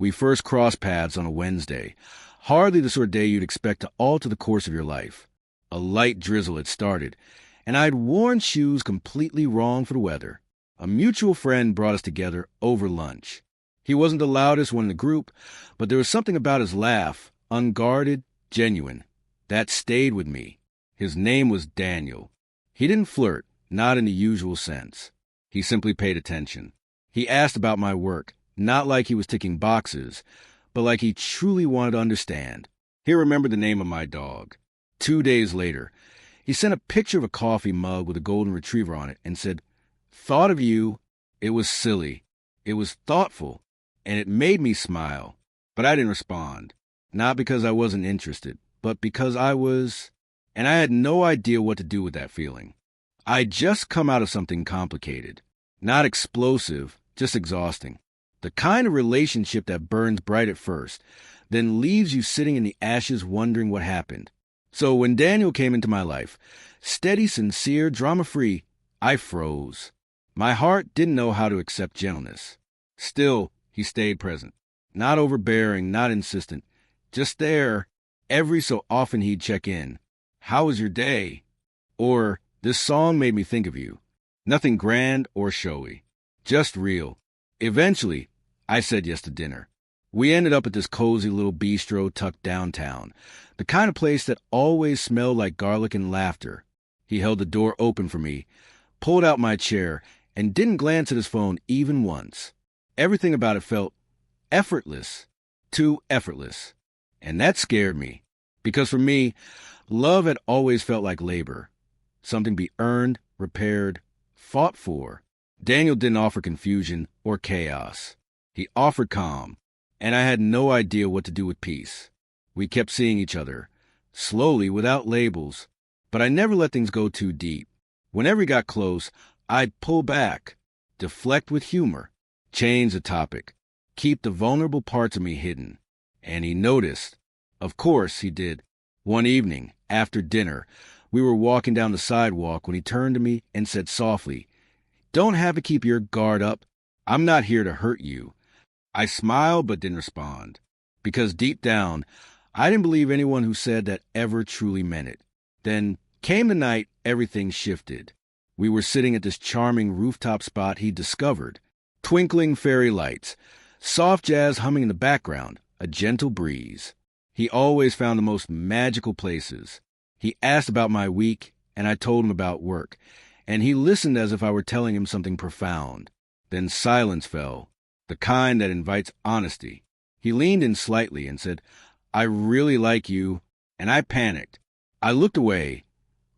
We first crossed paths on a Wednesday, hardly the sort of day you'd expect to alter the course of your life. A light drizzle had started, and I'd worn shoes completely wrong for the weather. A mutual friend brought us together over lunch. He wasn't the loudest one in the group, but there was something about his laugh, unguarded, genuine, that stayed with me. His name was Daniel. He didn't flirt, not in the usual sense. He simply paid attention. He asked about my work, not like he was ticking boxes, but like he truly wanted to understand. He remembered the name of my dog. 2 days later, he sent a picture of a coffee mug with a golden retriever on it and said, "Thought of you. It was silly. It was thoughtful, and it made me smile." But I didn't respond. Not because I wasn't interested, but because I was... And I had no idea what to do with that feeling. I'd just come out of something complicated. Not explosive, just exhausting. The kind of relationship that burns bright at first, then leaves you sitting in the ashes wondering what happened. So when Daniel came into my life, steady, sincere, drama-free, I froze. My heart didn't know how to accept gentleness. Still, he stayed present. Not overbearing, not insistent. Just there. Every so often he'd check in. "How was your day?" Or, "This song made me think of you." Nothing grand or showy. Just real. Eventually, I said yes to dinner. We ended up at this cozy little bistro tucked downtown, the kind of place that always smelled like garlic and laughter. He held the door open for me, pulled out my chair, and didn't glance at his phone even once. Everything about it felt effortless, too effortless. And that scared me, because for me, love had always felt like labor, something to be earned, repaired, fought for. Daniel didn't offer confusion or chaos. He offered calm, and I had no idea what to do with peace. We kept seeing each other, slowly, without labels, but I never let things go too deep. Whenever he got close, I'd pull back, deflect with humor, change the topic, keep the vulnerable parts of me hidden. And he noticed. Of course he did. One evening, after dinner, we were walking down the sidewalk when he turned to me and said softly, "Don't have to keep your guard up. I'm not here to hurt you." I smiled but didn't respond, because deep down, I didn't believe anyone who said that ever truly meant it. Then came the night everything shifted. We were sitting at this charming rooftop spot he'd discovered. Twinkling fairy lights, soft jazz humming in the background, a gentle breeze. He always found the most magical places. He asked about my week, and I told him about work, and he listened as if I were telling him something profound. Then silence fell, the kind that invites honesty. He leaned in slightly and said, "I really like you," and I panicked. I looked away,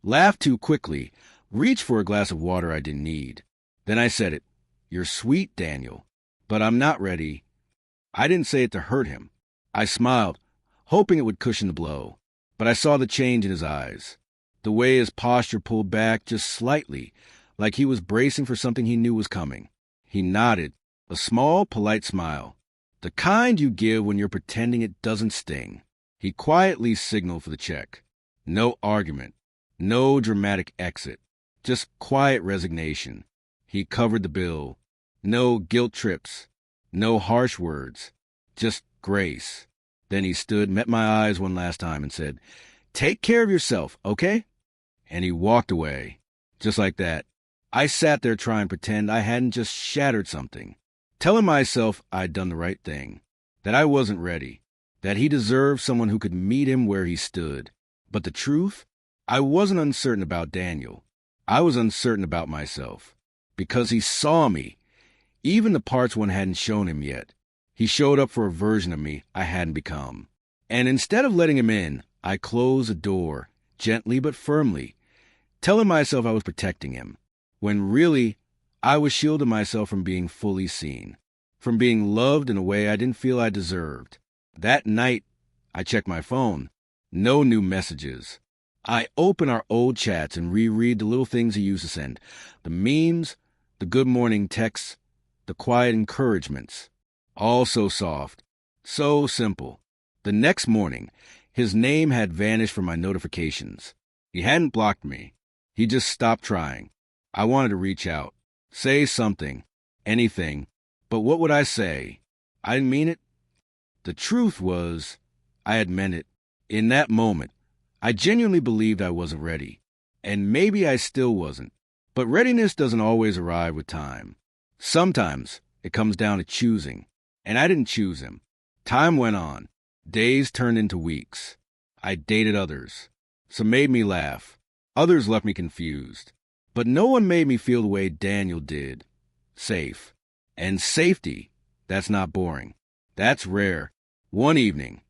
laughed too quickly, reached for a glass of water I didn't need. Then I said it, "You're sweet, Daniel, but I'm not ready." I didn't say it to hurt him. I smiled, hoping it would cushion the blow, but I saw the change in his eyes. The way his posture pulled back just slightly, like he was bracing for something he knew was coming. He nodded, a small, polite smile, the kind you give when you're pretending it doesn't sting. He quietly signaled for the check. No argument, no dramatic exit, just quiet resignation. He covered the bill. No guilt trips, no harsh words, just grace. Then he stood, met my eyes one last time and said, "Take care of yourself, okay?" And he walked away. Just like that. I sat there trying to pretend I hadn't just shattered something, telling myself I'd done the right thing, that I wasn't ready, that he deserved someone who could meet him where he stood. But the truth? I wasn't uncertain about Daniel. I was uncertain about myself, because he saw me, even the parts one hadn't shown him yet. He showed up for a version of me I hadn't become. And instead of letting him in, I closed the door, gently but firmly, telling myself I was protecting him, when really I was shielding myself from being fully seen, from being loved in a way I didn't feel I deserved. That night, I checked my phone. No new messages. I open our old chats and reread the little things he used to send, the memes, the good morning texts, the quiet encouragements. All so soft, so simple. The next morning, his name had vanished from my notifications. He hadn't blocked me. He just stopped trying. I wanted to reach out, say something, anything. But what would I say? I didn't mean it. The truth was, I had meant it. In that moment, I genuinely believed I wasn't ready. And maybe I still wasn't. But readiness doesn't always arrive with time. Sometimes it comes down to choosing. And I didn't choose him. Time went on. Days turned into weeks. I dated others. Some made me laugh. Others left me confused. But no one made me feel the way Daniel did. Safe. And safety, that's not boring. That's rare. One evening,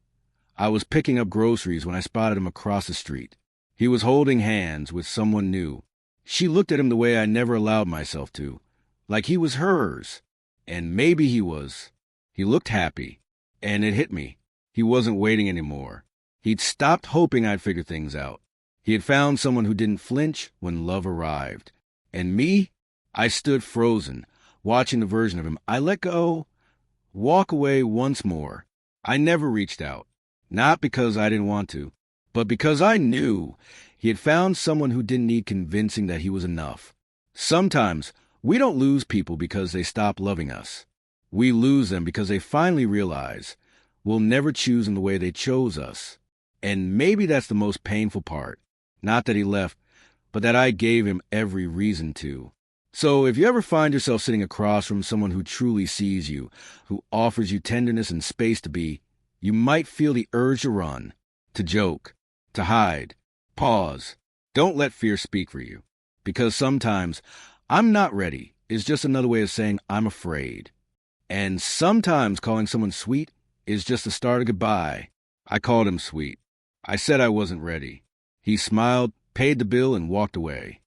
I was picking up groceries when I spotted him across the street. He was holding hands with someone new. She looked at him the way I never allowed myself to, like he was hers. And maybe he was. He looked happy, and it hit me. He wasn't waiting anymore. He'd stopped hoping I'd figure things out. He had found someone who didn't flinch when love arrived. And me? I stood frozen, watching the version of him I let go, walk away once more. I never reached out. Not because I didn't want to, but because I knew he had found someone who didn't need convincing that he was enough. Sometimes we don't lose people because they stop loving us. We lose them because they finally realize we'll never choose them the way they chose us. And maybe that's the most painful part. Not that he left, but that I gave him every reason to. So if you ever find yourself sitting across from someone who truly sees you, who offers you tenderness and space to be, you might feel the urge to run, to joke, to hide, pause. Don't let fear speak for you. Because sometimes, I'm not ready is just another way of saying I'm afraid. And sometimes calling someone sweet is just the start of goodbye. I called him sweet. I said I wasn't ready. He smiled, paid the bill, and walked away.